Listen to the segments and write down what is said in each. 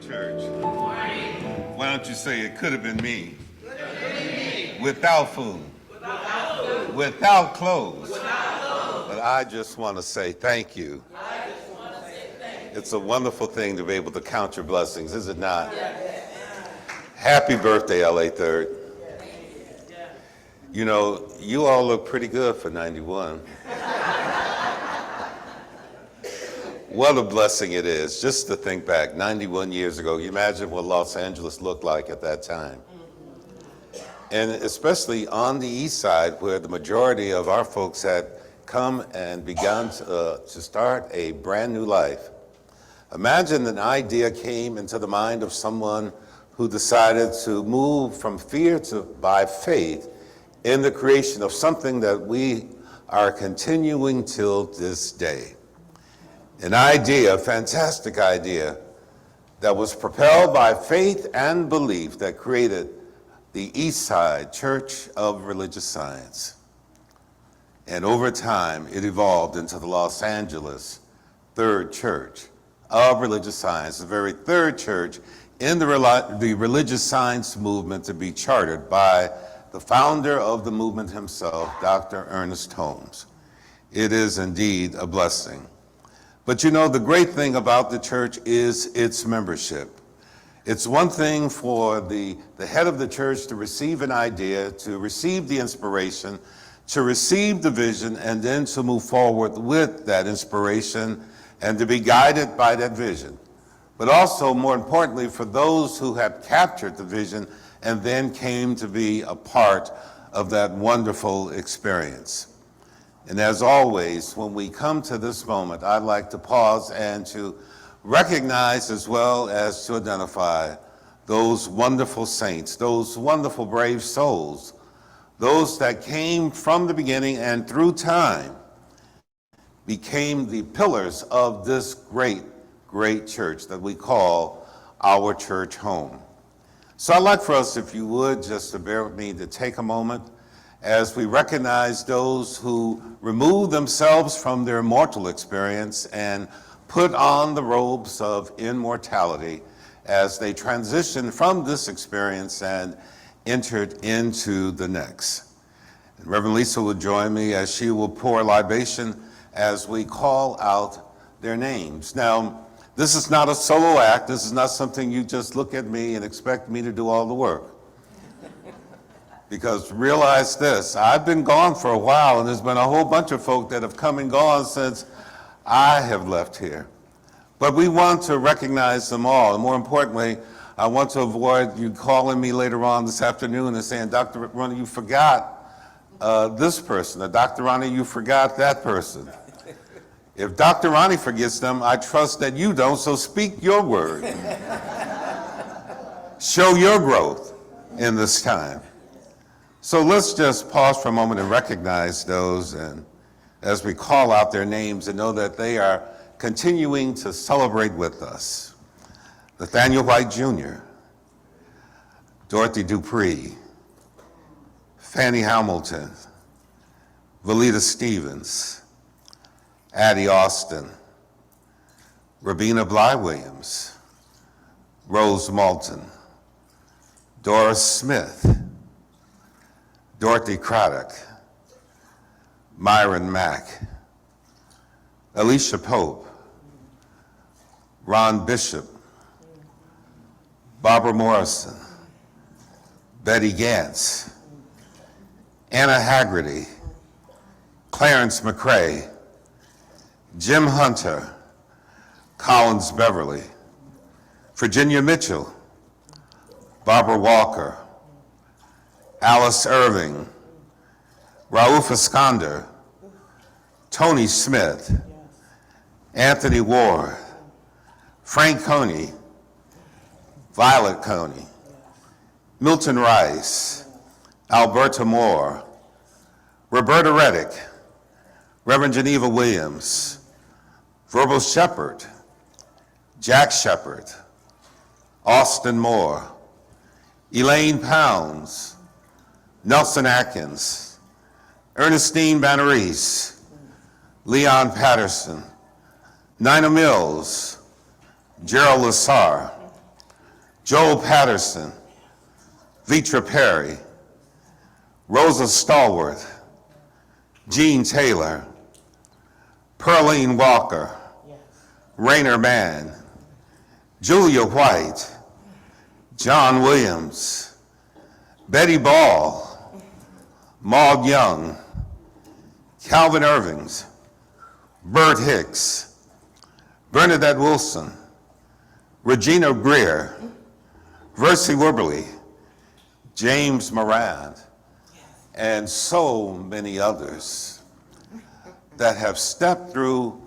church. Why don't you say it could have been me? Without food. Without clothes. But I just want to say thank you. It's a wonderful thing to be able to count your blessings, is it not? Happy birthday, LA 3rd. You know, you all look pretty good for 91. What a blessing it is just to think back 91 years ago. You imagine what Los Angeles looked like at that time. And especially on the east side where the majority of our folks had come and begun to start a brand new life. Imagine an idea came into the mind of someone who decided to move from fear to by faith in the creation of something that we are continuing till this day. An idea, a fantastic idea, that was propelled by faith and belief that created the East Side Church of Religious Science. And over time, it evolved into the Los Angeles Third Church of Religious Science, the very third church in the religious science movement to be chartered by the founder of the movement himself, Dr. Ernest Holmes. It is indeed a blessing. But you know, the great thing about the church is its membership. It's one thing for the head of the church to receive an idea, to receive the inspiration, to receive the vision, and then to move forward with that inspiration and to be guided by that vision. But also, more importantly, for those who have captured the vision and then came to be a part of that wonderful experience. And as always, when we come to this moment, I'd like to pause and to recognize as well as to identify those wonderful saints, those wonderful brave souls, those that came from the beginning and through time became the pillars of this great, great church that we call our church home. So I'd like for us, if you would, just to bear with me, to take a moment as we recognize those who remove themselves from their mortal experience and put on the robes of immortality as they transition from this experience and entered into the next. And Reverend Lisa will join me as she will pour libation as we call out their names. Now, this is not a solo act. This is not something you just look at me and expect me to do all the work. Because realize this, I've been gone for a while and there's been a whole bunch of folk that have come and gone since I have left here. But we want to recognize them all. And more importantly, I want to avoid you calling me later on this afternoon and saying, Dr. Ronnie, you forgot this person, or Dr. Ronnie, you forgot that person. If Dr. Ronnie forgets them, I trust that you don't, so speak your word. Show your growth in this time. So let's just pause for a moment and recognize those, and as we call out their names and know that they are continuing to celebrate with us. Nathaniel White Jr., Dorothy Dupree, Fannie Hamilton, Valita Stevens, Addie Austin, Rabina Bly Williams, Rose Moulton, Doris Smith, Dorothy Craddock, Myron Mack, Alicia Pope, Ron Bishop, Barbara Morrison, Betty Gantz, Anna Haggerty, Clarence McCrae, Jim Hunter, Collins Beverly, Virginia Mitchell, Barbara Walker, Alice Irving, Raouf Iskander, Tony Smith, Anthony Ward, Frank Coney, Violet Coney, Milton Rice, Alberta Moore, Roberta Reddick, Reverend Geneva Williams, Verbal Shepherd, Jack Shepherd, Austin Moore, Elaine Pounds, Nelson Atkins, Ernestine Bannerese, Leon Patterson, Nina Mills, Gerald Lassar, Joel Patterson, Vetra Perry, Rosa Stallworth, Jean Taylor, Pearline Walker, Rainer Mann, Julia White, John Williams, Betty Ball, Maud Young, Calvin Irvings, Bert Hicks, Bernadette Wilson, Regina Greer, Versi Wibberley, James Moran, and so many others that have stepped through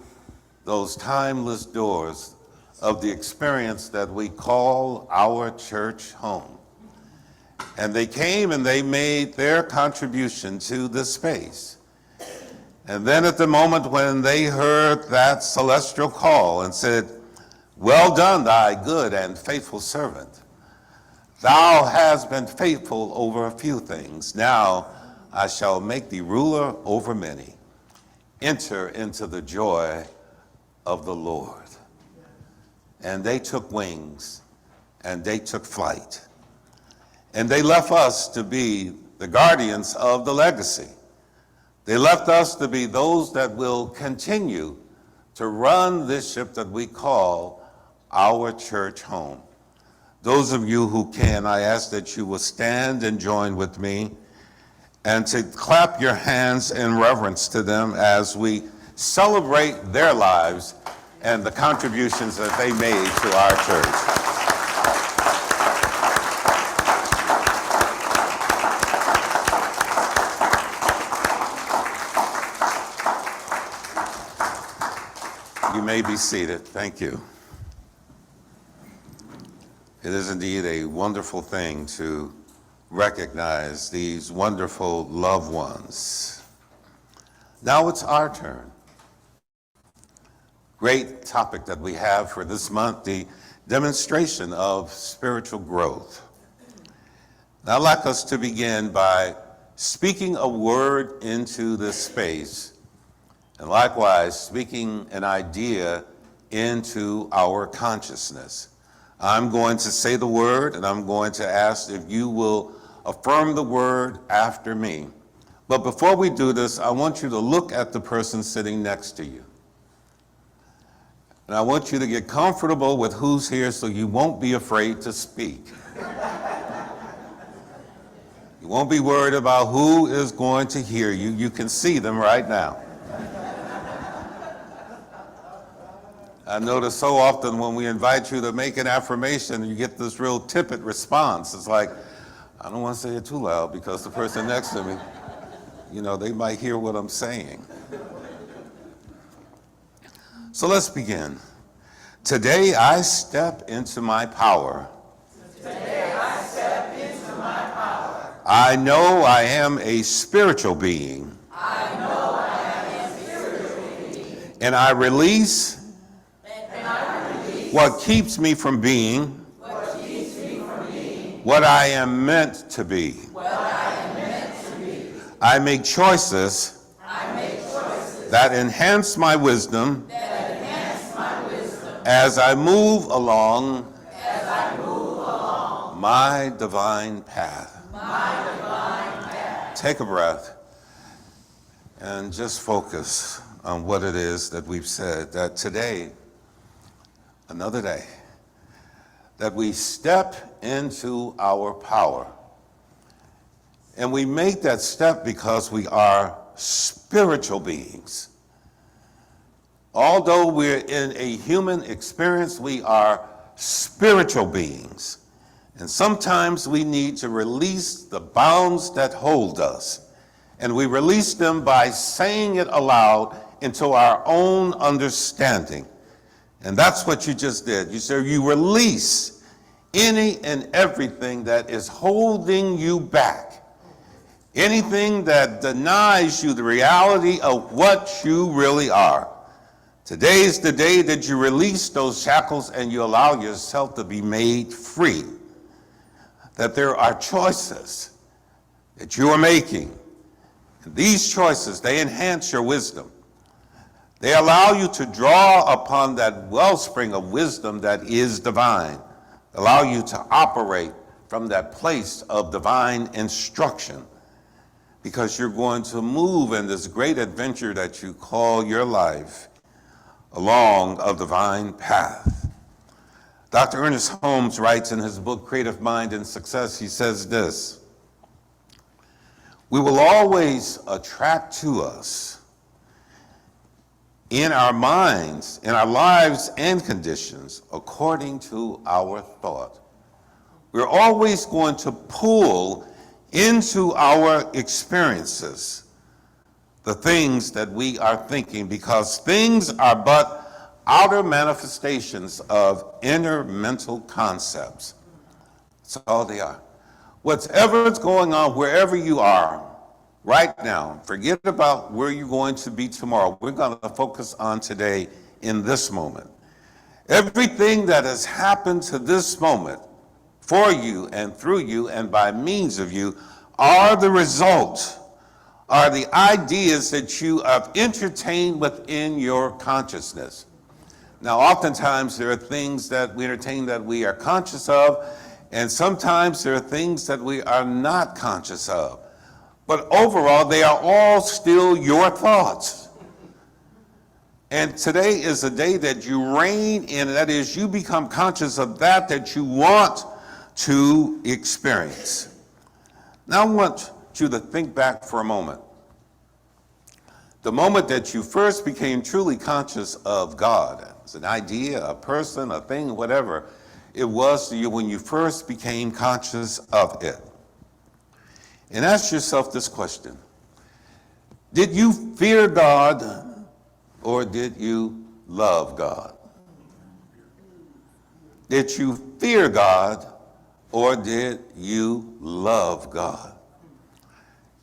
those timeless doors of the experience that we call our church home. And they came and they made their contribution to this space. And then at the moment when they heard that celestial call and said, "Well done, thy good and faithful servant. Thou hast been faithful over a few things. Now I shall make thee ruler over many. Enter into the joy of the Lord." And they took wings and they took flight. And they left us to be the guardians of the legacy. They left us to be those that will continue to run this ship that we call our church home. Those of you who can, I ask that you will stand and join with me and to clap your hands in reverence to them as we celebrate their lives and the contributions that they made to our church. You may be seated. Thank you. It is indeed a wonderful thing to recognize these wonderful loved ones. Now it's our turn. Great topic that we have for this month, the demonstration of spiritual growth. And I'd like us to begin by speaking a word into this space, and likewise speaking an idea into our consciousness. I'm going to say the word, and I'm going to ask if you will affirm the word after me. But before we do this, I want you to look at the person sitting next to you. And I want you to get comfortable with who's here so you won't be afraid to speak. You won't be worried about who is going to hear you. You can see them right now. I notice so often when we invite you to make an affirmation, you get this real tepid response. It's like, I don't want to say it too loud because the person next to me, they might hear what I'm saying. So let's begin. Today I step into my power. Today I step into my power. I know I am a spiritual being. I know I am a spiritual being. And I release what keeps me from being what I am meant to be. I make choices that enhance my wisdom as I move along my divine path. Take a breath and just focus on what it is that we've said, that today, another day, that we step into our power. And we make that step because we are spiritual beings. Although we're in a human experience, we are spiritual beings. And sometimes we need to release the bounds that hold us. And we release them by saying it aloud into our own understanding. And that's what you just did. You said you release any and everything that is holding you back. Anything that denies you the reality of what you really are. Today's the day that you release those shackles and you allow yourself to be made free. That there are choices that you are making. And these choices, they enhance your wisdom. They allow you to draw upon that wellspring of wisdom that is divine. allow you to operate from that place of divine instruction, because you're going to move in this great adventure that you call your life along a divine path. Dr. Ernest Holmes writes in his book, Creative Mind and Success, he says this: we will always attract to us in our minds, in our lives and conditions, according to our thought. We're always going to pull into our experiences the things that we are thinking, because things are but outer manifestations of inner mental concepts. That's all they are. Whatever's going on, wherever you are right now, forget about where you're going to be tomorrow. We're going to focus on today in this moment. Everything that has happened to this moment for you and through you and by means of you are the result, are the ideas that you have entertained within your consciousness. Now, oftentimes there are things that we entertain that we are conscious of, and sometimes there are things that we are not conscious of. But overall, they are all still your thoughts. And today is a day that you reign in, that is, you become conscious of that you want to experience. Now I want you to think back for a moment. The moment that you first became truly conscious of God, as an idea, a person, a thing, whatever it was to you when you first became conscious of it. And ask yourself this question: did you fear God or did you love God? Did you fear God or did you love God?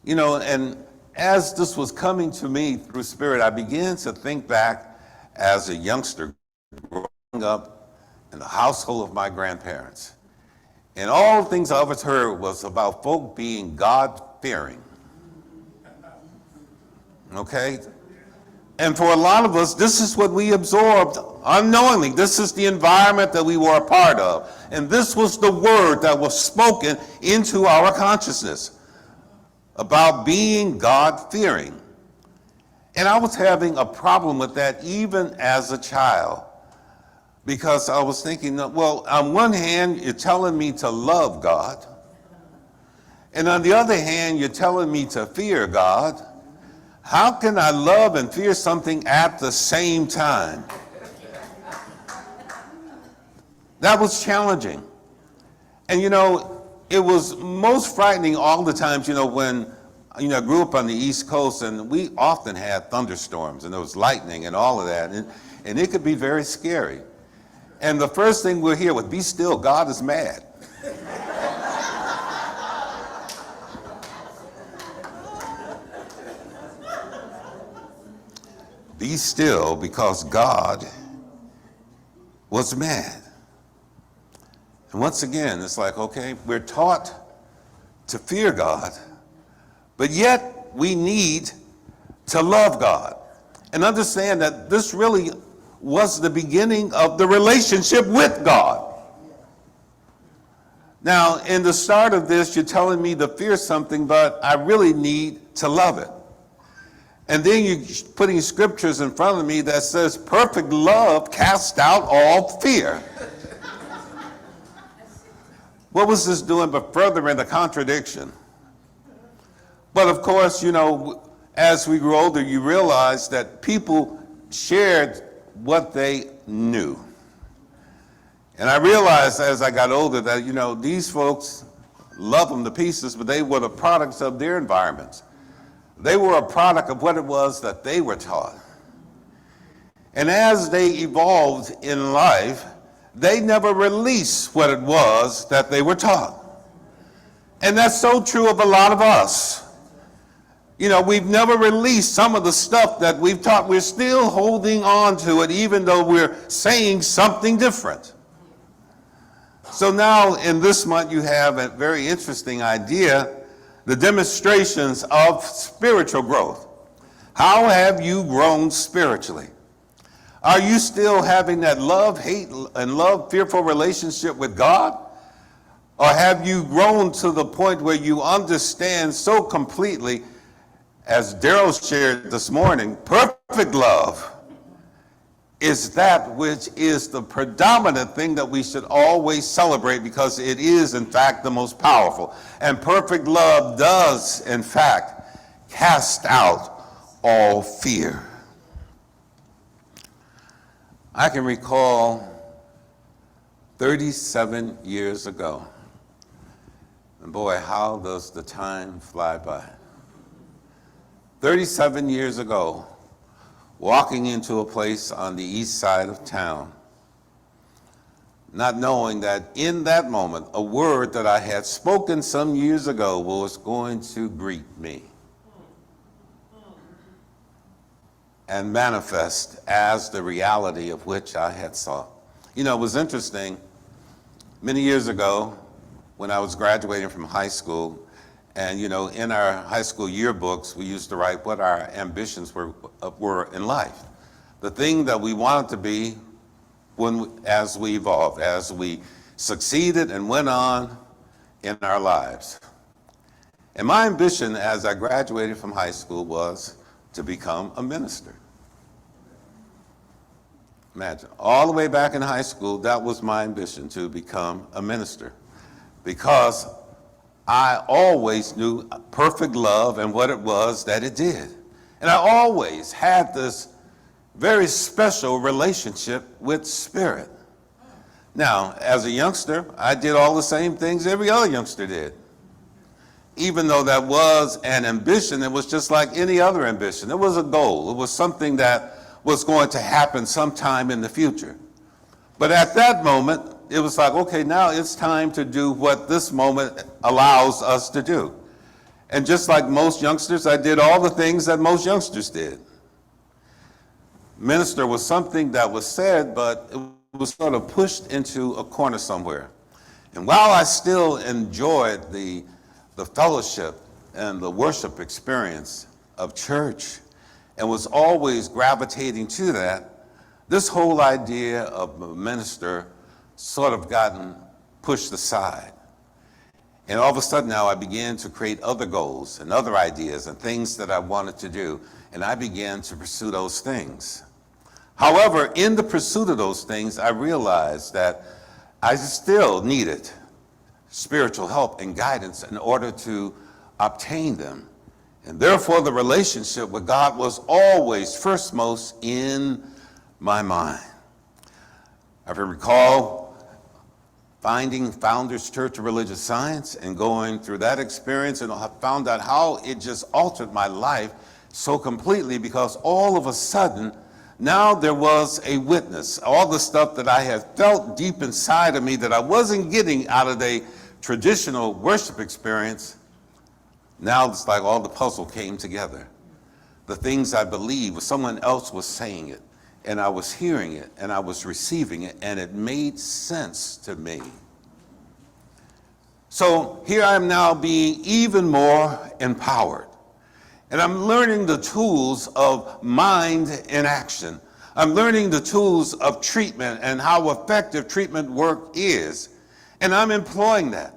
You know, and as this was coming to me through Spirit, I began to think back as a youngster growing up in the household of my grandparents. And all the things I always heard was about folk being God-fearing. Okay? And for a lot of us, this is what we absorbed unknowingly. This is the environment that we were a part of. And this was the word that was spoken into our consciousness about being God-fearing. And I was having a problem with that even as a child, because I was thinking, well, on one hand, you're telling me to love God, and on the other hand, you're telling me to fear God. How can I love and fear something at the same time? That was challenging. And you know, it was most frightening all the times, when I grew up on the East Coast, and we often had thunderstorms and there was lightning and all of that, and it could be very scary. And the first thing we'll hear was, "Be still, God is mad." Be still, because God was mad. And once again, it's like, okay, we're taught to fear God, but yet we need to love God. And understand that this really was the beginning of the relationship with God. Now, in the start of this, you're telling me to fear something, but I really need to love it. And then you're putting scriptures in front of me that says perfect love casts out all fear. What was this doing but furthering the contradiction? But of course, as we grew older, you realize that people shared what they knew. And I realized as I got older that, these folks love them to pieces, but they were the products of their environments. They were a product of what it was that they were taught. And as they evolved in life, they never released what it was that they were taught. And that's so true of a lot of us. We've never released some of the stuff that we've taught. We're still holding on to it, even though we're saying something different. So now in this month, you have a very interesting idea: the demonstrations of spiritual growth. How have you grown spiritually? Are you still having that love, hate, and love, fearful relationship with God? Or have you grown to the point where you understand so completely, as Daryl shared this morning, perfect love is that which is the predominant thing that we should always celebrate, because it is, in fact, the most powerful. And perfect love does, in fact, cast out all fear. I can recall 37 years ago, and boy, how does the time fly by. 37 years ago, walking into a place on the east side of town, not knowing that in that moment, a word that I had spoken some years ago was going to greet me and manifest as the reality of which I had sought. You know, it was interesting. Many years ago, when I was graduating from high school, and you know, in our high school yearbooks, we used to write what our ambitions were in life. The thing that we wanted to be as we evolved, as we succeeded and went on in our lives. And my ambition as I graduated from high school was to become a minister. Imagine, all the way back in high school, that was my ambition, to become a minister. Because I always knew perfect love and what it was that it did. And I always had this very special relationship with Spirit. Now, as a youngster, I did all the same things every other youngster did. Even though that was an ambition, it was just like any other ambition. It was a goal. It was something that was going to happen sometime in the future. But at that moment, it was like, okay, now it's time to do what this moment allows us to do. And just like most youngsters, I did all the things that most youngsters did. Minister was something that was said, but it was sort of pushed into a corner somewhere. And while I still enjoyed the fellowship and the worship experience of church, and was always gravitating to that, this whole idea of a minister sort of gotten pushed aside. And all of a sudden now I began to create other goals and other ideas and things that I wanted to do, and I began to pursue those things. However, in the pursuit of those things, I realized that I still needed spiritual help and guidance in order to obtain them. And therefore, the relationship with God was always firstmost in my mind. I can recall finding Founders Church of Religious Science and going through that experience, and I found out how it just altered my life so completely, because all of a sudden, now there was a witness. All the stuff that I had felt deep inside of me that I wasn't getting out of the traditional worship experience, now it's like all the puzzle came together. The things I believed, someone else was saying it, and I was hearing it, and I was receiving it, and it made sense to me. So here I am now being even more empowered. And I'm learning the tools of mind in action. I'm learning the tools of treatment and how effective treatment work is. And I'm employing that.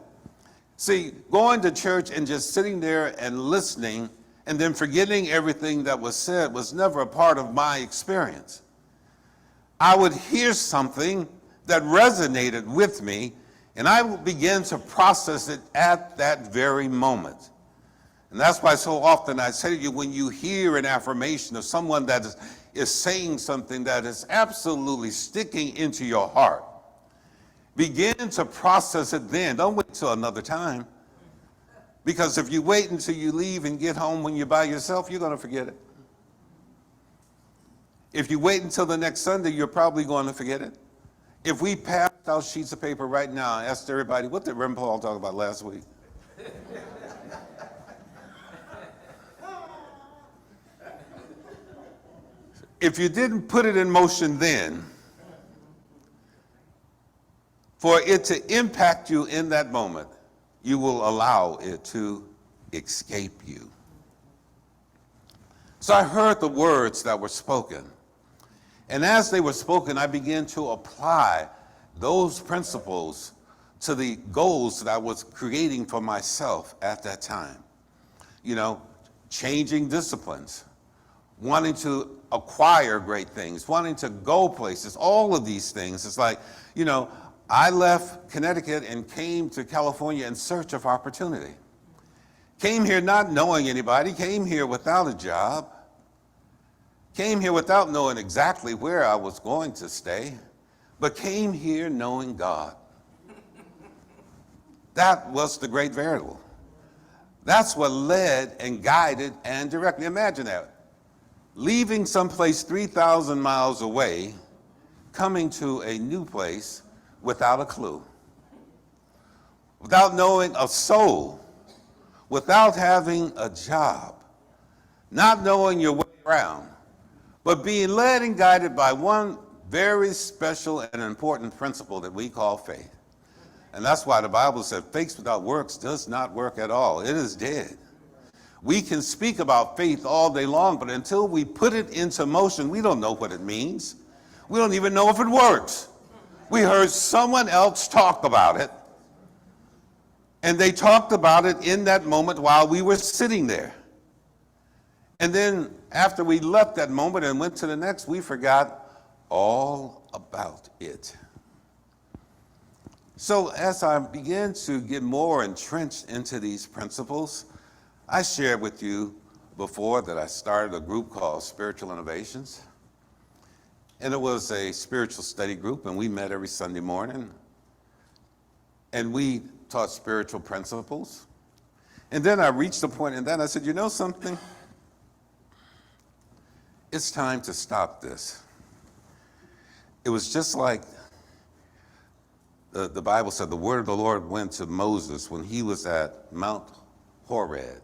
See, going to church and just sitting there and listening and then forgetting everything that was said was never a part of my experience. I would hear something that resonated with me, and I would begin to process it at that very moment. And that's why so often I say to you, when you hear an affirmation of someone that is saying something that is absolutely sticking into your heart, begin to process it then. Don't wait till another time. Because if you wait until you leave and get home when you're by yourself, you're going to forget it. If you wait until the next Sunday, you're probably going to forget it. If we passed out sheets of paper right now and asked everybody, what did Reverend Paul talk about last week? If you didn't put it in motion then, for it to impact you in that moment, you will allow it to escape you. So I heard the words that were spoken, And as they were spoken, I began to apply those principles to the goals that I was creating for myself at that time. You know, changing disciplines, wanting to acquire great things, wanting to go places, all of these things. It's like, you know, I left Connecticut and came to California in search of opportunity. Came here not knowing anybody, came here without a job, came here without knowing exactly where I was going to stay, but came here knowing God. That was the great variable. That's what led and guided and directed. Imagine that. Leaving someplace 3,000 miles away, coming to a new place without a clue, without knowing a soul, without having a job, not knowing your way around, but being led and guided by one very special and important principle that we call faith. And that's why the Bible said faith without works does not work at all. It is dead. We can speak about faith all day long, but until we put it into motion, we don't know what it means. We don't even know if it works. We heard someone else talk about it, and they talked about it in that moment while we were sitting there. And then after we left that moment and went to the next, we forgot all about it. So as I began to get more entrenched into these principles, I shared with you before that I started a group called Spiritual Innovations. And it was a spiritual study group, and we met every Sunday morning. And we taught spiritual principles. And then I reached a point, and then I said, you know something? It's time to stop this. It was just like the Bible said the word of the Lord went to Moses when he was at Mount Horeb.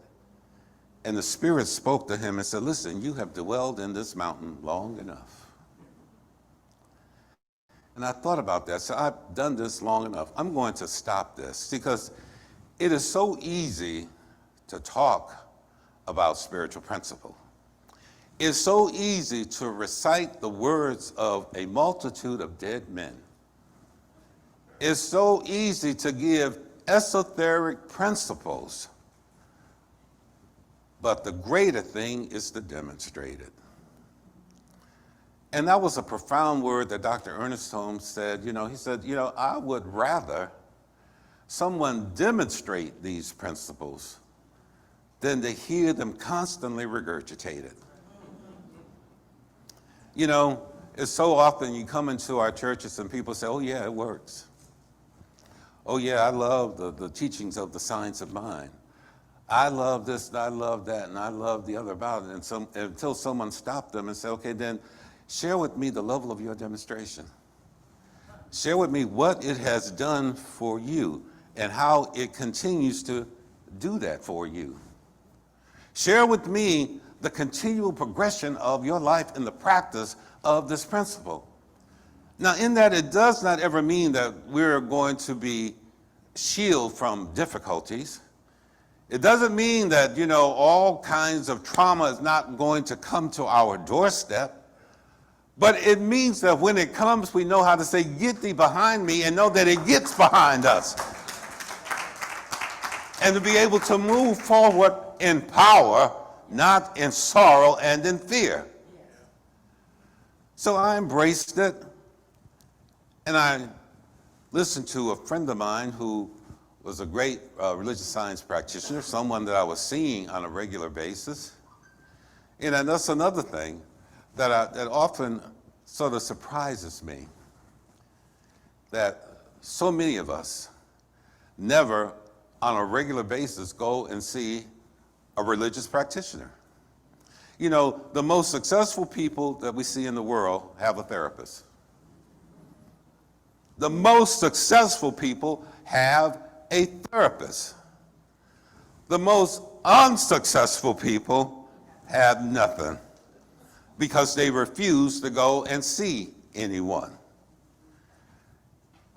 And the Spirit spoke to him and said, listen, you have dwelled in this mountain long enough. And I thought about that. So I've done this long enough. I'm going to stop this because it is so easy to talk about spiritual principle. It's so easy to recite the words of a multitude of dead men. It's so easy to give esoteric principles. But the greater thing is to demonstrate it. And that was a profound word that Dr. Ernest Holmes said. He said, I would rather someone demonstrate these principles than to hear them constantly regurgitated. It's so often you come into our churches and people say, oh yeah, it works. Oh yeah, I love the teachings of the science of mind. I love this, and I love that, and I love the other about it. And until someone stopped them and said, okay, then share with me the level of your demonstration. Share with me what it has done for you and how it continues to do that for you. Share with me the continual progression of your life in the practice of this principle. Now, in that, it does not ever mean that we're going to be shielded from difficulties. It doesn't mean that, all kinds of trauma is not going to come to our doorstep. But it means that when it comes, we know how to say, get thee behind me, and know that it gets behind us. And to be able to move forward in power, not in sorrow and in fear. So I embraced it. And I listened to a friend of mine who was a great religious science practitioner, someone that I was seeing on a regular basis. And that's another thing that often sort of surprises me, that so many of us never on a regular basis go and see a religious practitioner. The most successful people that we see in the world have a therapist. The most successful people have a therapist. The most unsuccessful people have nothing because they refuse to go and see anyone.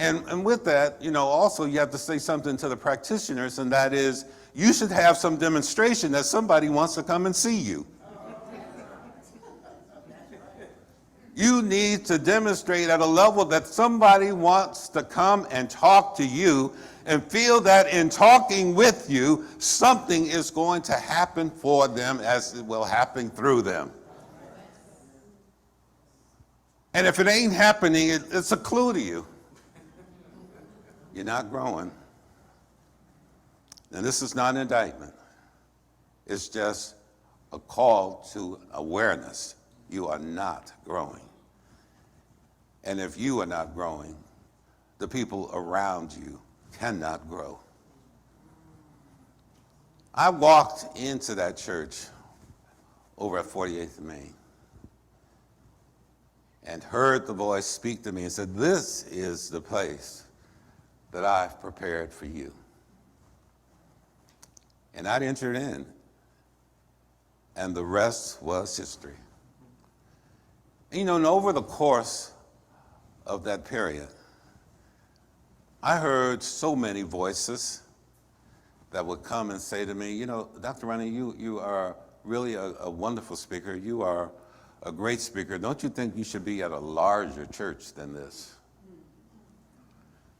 And with that, also you have to say something to the practitioners, and that is, you should have some demonstration that somebody wants to come and see you. You need to demonstrate at a level that somebody wants to come and talk to you and feel that in talking with you, something is going to happen for them as it will happen through them. And if it ain't happening, it's a clue to you. You're not growing. And this is not an indictment. It's just a call to awareness. You are not growing. And if you are not growing, the people around you cannot grow. I walked into that church over at 48th and Main and heard the voice speak to me and said, "This is the place that I've prepared for you." And I'd entered in, and the rest was history. And over the course of that period, I heard so many voices that would come and say to me, "Dr. Ronnie, you are really a wonderful speaker. You are a great speaker. Don't you think you should be at a larger church than this?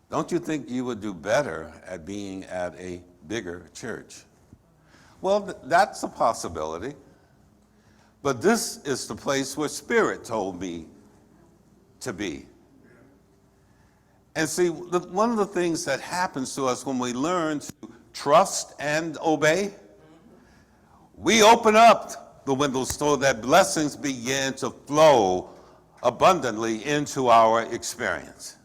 Don't you think you would do better at being at a bigger church?" Well, that's a possibility. But this is the place where Spirit told me to be. And see, one of the things that happens to us when we learn to trust and obey, we open up the windows so that blessings begin to flow abundantly into our experience.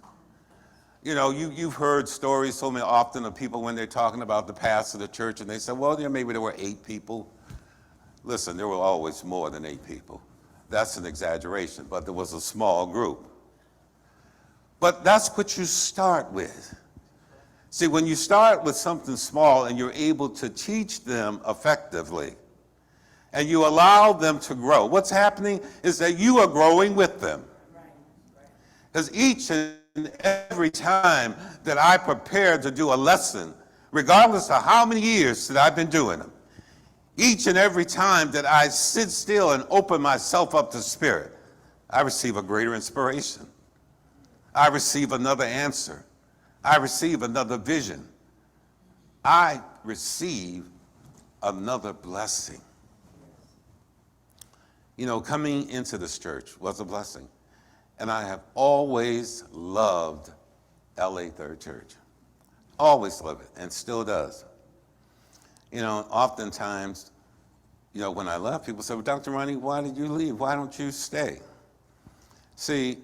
You've heard stories so many often of people when they're talking about the past of the church, and they say, well, maybe there were 8 people. Listen, there were always more than 8 people. That's an exaggeration, but there was a small group. But that's what you start with. See, when you start with something small and you're able to teach them effectively, and you allow them to grow, what's happening is that you are growing with them. Because each and every time that I prepare to do a lesson, regardless of how many years that I've been doing them, each and every time that I sit still and open myself up to Spirit, I receive a greater inspiration. I receive another answer. I receive another vision. I receive another blessing. Coming into this church was a blessing. And I have always loved LA Third Church. Always loved it, and still does. Oftentimes, when I left, people say, well, Dr. Ronnie, why did you leave? Why don't you stay? See,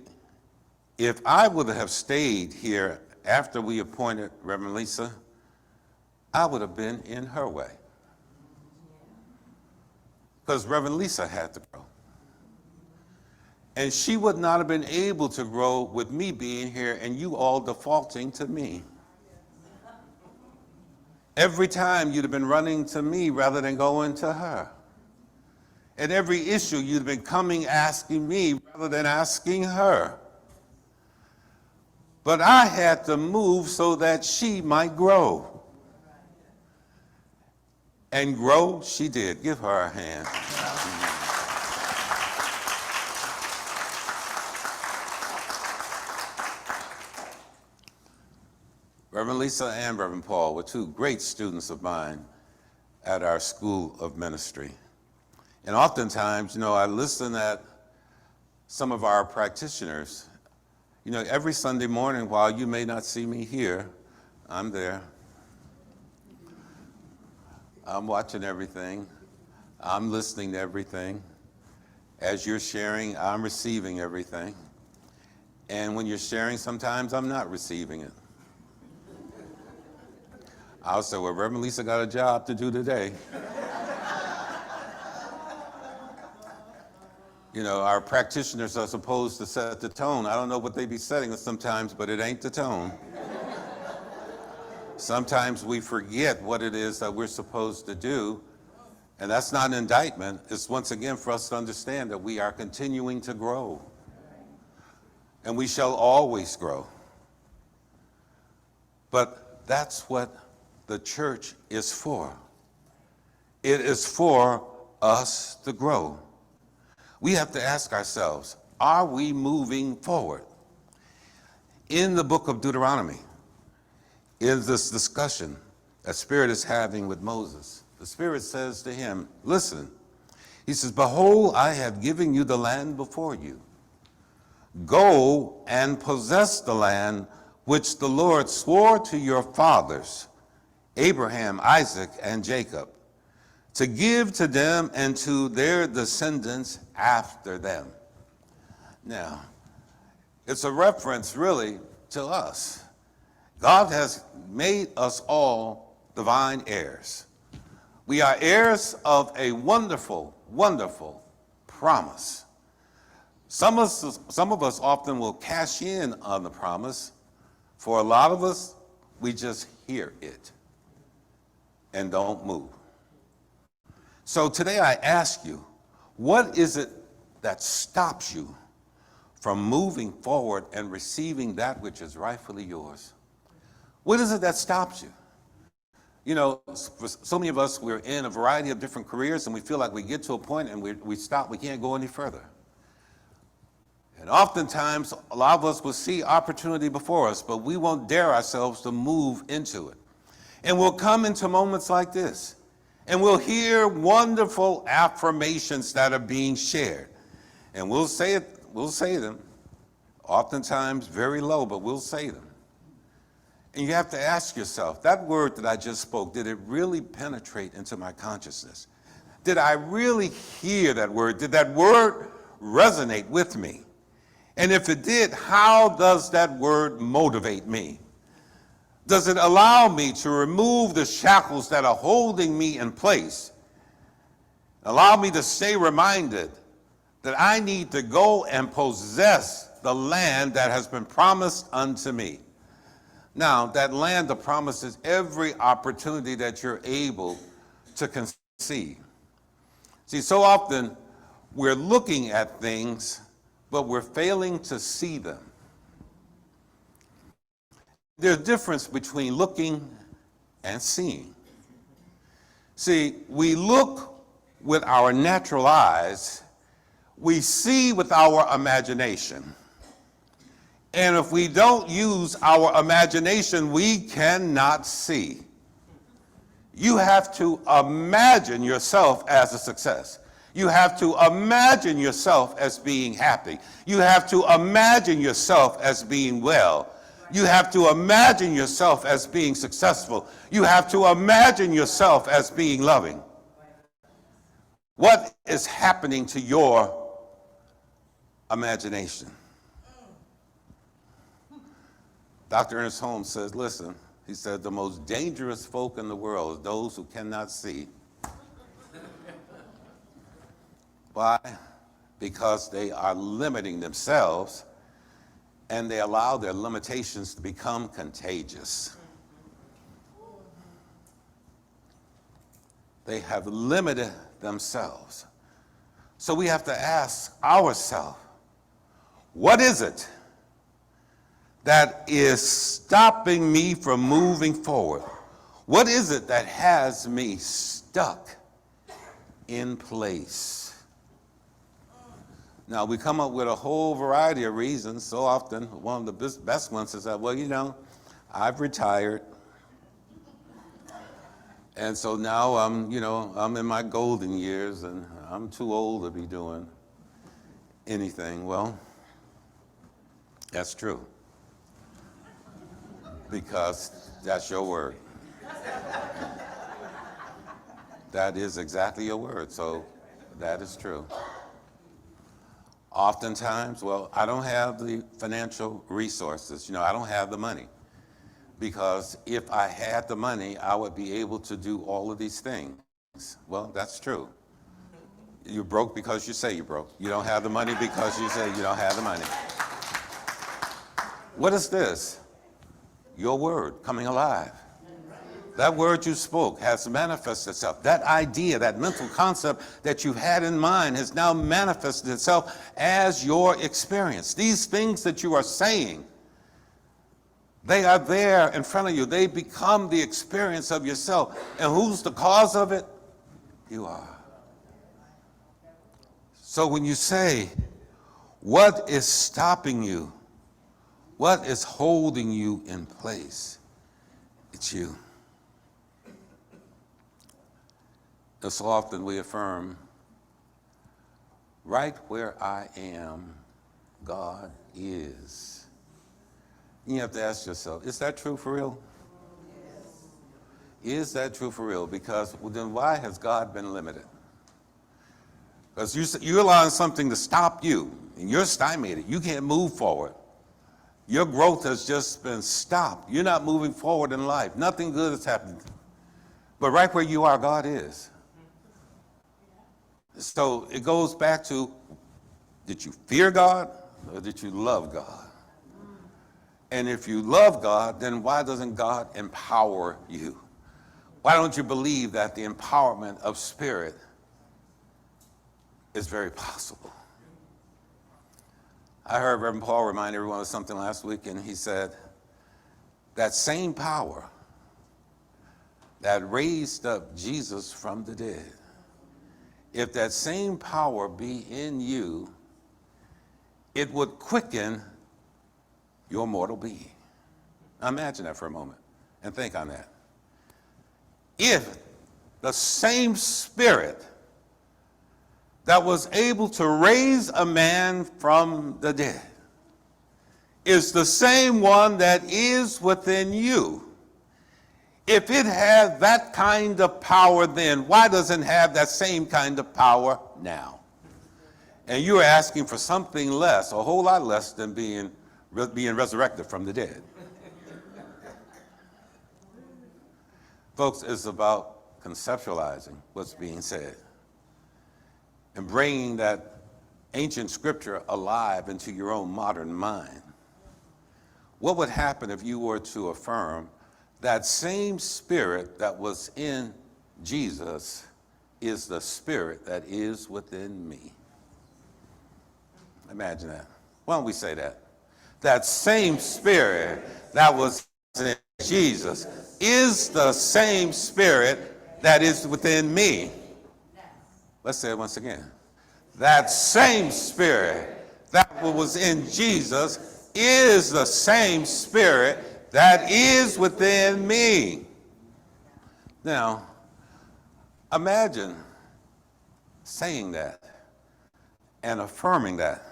if I would have stayed here after we appointed Reverend Lisa, I would have been in her way. Because Reverend Lisa had to grow. And she would not have been able to grow with me being here and you all defaulting to me. Every time you'd have been running to me rather than going to her. And every issue you'd have been coming asking me rather than asking her. But I had to move so that she might grow. And grow she did. Give her a hand. Reverend Lisa and Reverend Paul were 2 great students of mine at our School of Ministry. And oftentimes, I listen at some of our practitioners. Every Sunday morning, while you may not see me here, I'm there. I'm watching everything. I'm listening to everything. As you're sharing, I'm receiving everything. And when you're sharing, sometimes I'm not receiving it. I'll say, well, Reverend Lisa got a job to do today. Our practitioners are supposed to set the tone. I don't know what they be setting sometimes, but it ain't the tone. Sometimes we forget what it is that we're supposed to do, and that's not an indictment. It's once again for us to understand that we are continuing to grow, and we shall always grow. But that's what the church is for. It is for us to grow. We have to ask ourselves, Are we moving forward? In the book of Deuteronomy, in this discussion that Spirit is having with Moses, the Spirit says to him, listen, he says, behold, I have given you the land before you. Go and possess the land which the Lord swore to your fathers, Abraham, Isaac, and Jacob, to give to them and to their descendants after them. Now, it's a reference really to us. God has made us all divine heirs. We are heirs of a wonderful, wonderful promise. Some of us often will cash in on the promise. For a lot of us, we just hear it and don't move. So today I ask you, what is it that stops you from moving forward and receiving that which is rightfully yours? What is it that stops you? You know, for so many of us, we're in a variety of different careers and we feel like we get to a point and we stop, we can't go any further. And oftentimes, a lot of us will see opportunity before us, but we won't dare ourselves to move into it. And we'll come into moments like this, and we'll hear wonderful affirmations that are being shared. And we'll say them, oftentimes very low, but we'll say them. And you have to ask yourself, that word that I just spoke, did it really penetrate into my consciousness? Did I really hear that word? Did that word resonate with me? And if it did, how does that word motivate me? Does it allow me to remove the shackles that are holding me in place? Allow me to stay reminded that I need to go and possess the land that has been promised unto me. Now, that land of promise is every opportunity that you're able to conceive. See, so often we're looking at things, but we're failing to see them. There's a difference between looking and seeing. See, we look with our natural eyes, we see with our imagination. And if we don't use our imagination, we cannot see. You have to imagine yourself as a success. You have to imagine yourself as being happy. You have to imagine yourself as being well. You have to imagine yourself as being successful. You have to imagine yourself as being loving. What is happening to your imagination? Dr. Ernest Holmes says, listen, he said, the most dangerous folk in the world is those who cannot see. Why? Because they are limiting themselves and they allow their limitations to become contagious. They have limited themselves. So we have to ask ourselves, what is it that is stopping me from moving forward? What is it that has me stuck in place? Now, we come up with a whole variety of reasons. So often, one of the best ones is that, well, you know, I've retired. And so now I'm in my golden years and I'm too old to be doing anything. Well, that's true. Because that's your word. That is exactly your word. So that is true. Oftentimes, well, I don't have the financial resources. I don't have the money. Because if I had the money, I would be able to do all of these things. Well, that's true. You're broke because you say you're broke. You don't have the money because you say you don't have the money. What is this? Your word coming alive. That word you spoke has manifested itself. That idea, that mental concept that you had in mind has now manifested itself as your experience. These things that you are saying, they are there in front of you. They become the experience of yourself. And who's the cause of it? You are. So when you say, What is stopping you? What is holding you in place? It's you. And so often we affirm, right where I am, God is. You have to ask yourself, is that true for real? Yes. Is that true for real? Because then why has God been limited? Because you're allowing something to stop you, and you're stymied. You can't move forward. Your growth has just been stopped. You're not moving forward in life. Nothing good is happening. But right where you are, God is. So it goes back to, did you fear God or did you love God? And if you love God, then why doesn't God empower you? Why don't you believe that the empowerment of spirit is very possible? I heard Reverend Paul remind everyone of something last week, and he said, that same power that raised up Jesus from the dead, if that same power be in you, it would quicken your mortal being. Now imagine that for a moment and think on that. If the same spirit that was able to raise a man from the dead is the same one that is within you, if it had that kind of power then, why doesn't it have that same kind of power now? And you're asking for something less, a whole lot less than being resurrected from the dead. Folks, it's about conceptualizing what's being said and bringing that ancient scripture alive into your own modern mind. What would happen if you were to affirm that same spirit that was in Jesus is the spirit that is within me? Imagine that. Why don't we say that? That same spirit that was in Jesus is the same spirit that is within me. Let's say it once again. That same spirit that was in Jesus is the same spirit that is within me. Now, imagine saying that and affirming that.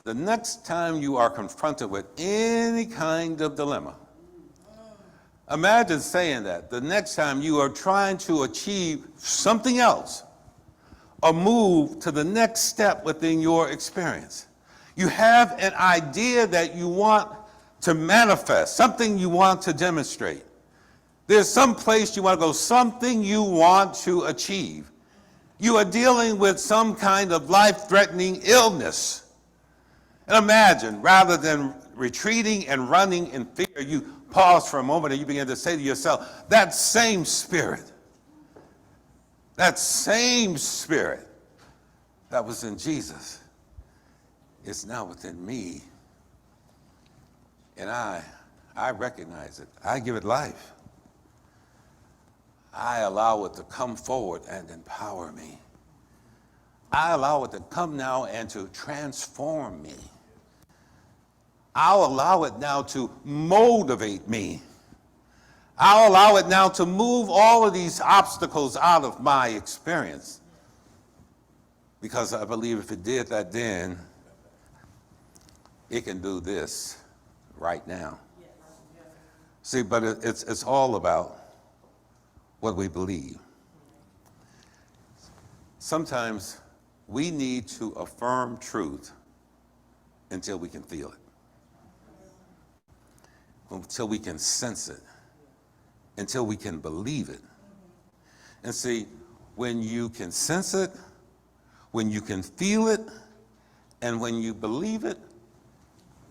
The next time you are confronted with any kind of dilemma, imagine saying that. The next time you are trying to achieve something else or move to the next step within your experience. You have an idea that you want to manifest, something you want to demonstrate. There's some place you want to go, something you want to achieve. You are dealing with some kind of life-threatening illness. And imagine, rather than retreating and running in fear, you pause for a moment and you begin to say to yourself, that same spirit that was in Jesus is now within me. And I recognize it. I give it life. I allow it to come forward and empower me. I allow it to come now and to transform me. I'll allow it now to motivate me. I'll allow it now to move all of these obstacles out of my experience. Because I believe if it did that then, it can do this right now. See, but it's all about what we believe. Sometimes we need to affirm truth until we can feel it, until we can sense it, until we can believe it. And see, when you can sense it, when you can feel it, and when you believe it,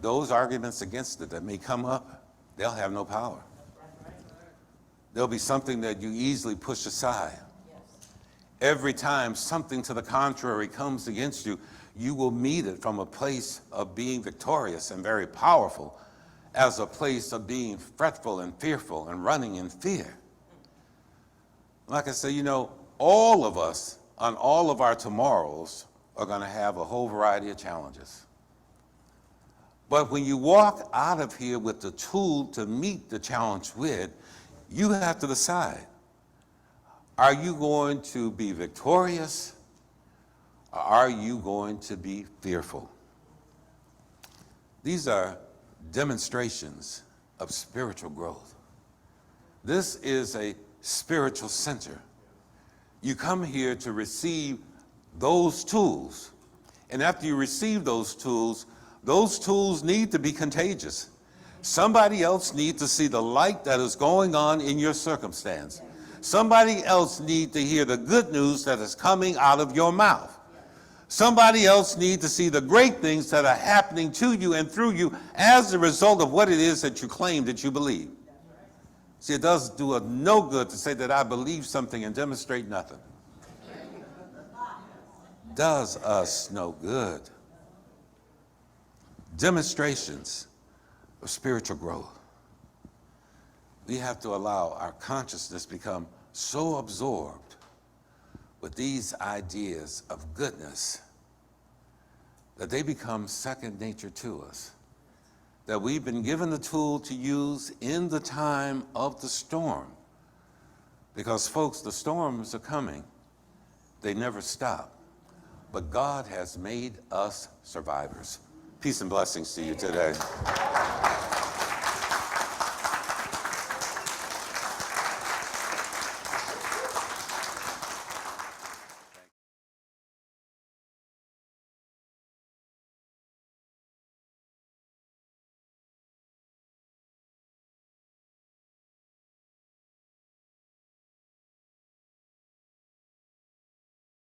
those arguments against it that may come up, they'll have no power. There'll be something that you easily push aside. Every time something to the contrary comes against you, you will meet it from a place of being victorious and very powerful, as a place of being fretful and fearful and running in fear. Like I say, all of us on all of our tomorrows are going to have a whole variety of challenges. But when you walk out of here with the tool to meet the challenge with, you have to decide, are you going to be victorious or are you going to be fearful? These are demonstrations of spiritual growth. This is a spiritual center. You come here to receive those tools. And after you receive those tools need to be contagious. Somebody else needs to see the light that is going on in your circumstance. Somebody else needs to hear the good news that is coming out of your mouth. Somebody else needs to see the great things that are happening to you and through you as a result of what it is that you claim that you believe. See, it does do no good to say that I believe something and demonstrate nothing. Does us no good. Demonstrations of spiritual growth. We have to allow our consciousness become so absorbed with these ideas of goodness that they become second nature to us. That we've been given the tool to use in the time of the storm. Because folks, the storms are coming. They never stop. But God has made us survivors. Peace and blessings to you today.